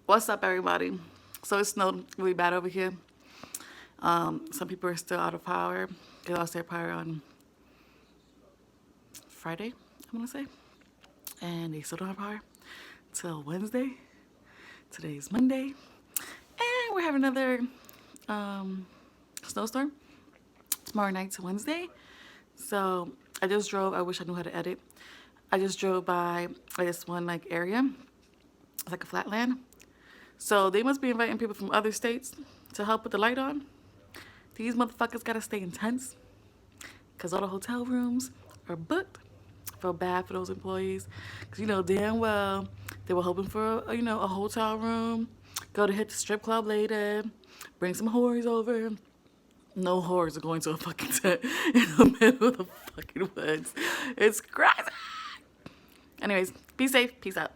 What's up, everybody? So it snowed really bad over here. Some people are still out of power. They lost their power on Friday, I'm gonna say. And they still don't have power till Wednesday. Today's Monday. And we're having another snowstorm tomorrow night to Wednesday. So I just drove. I wish I knew how to edit. I just drove by this one like area. It's like a flatland. So they must be inviting people from other states to help put the light on. These motherfuckers gotta stay intense because all the hotel rooms are booked. I feel bad for those employees because you know damn well they were hoping for a hotel room, go to hit the strip club later, bring some whores over. No whores are going to a fucking tent in the middle of the fucking woods. It's crazy. Anyways, be safe. Peace out.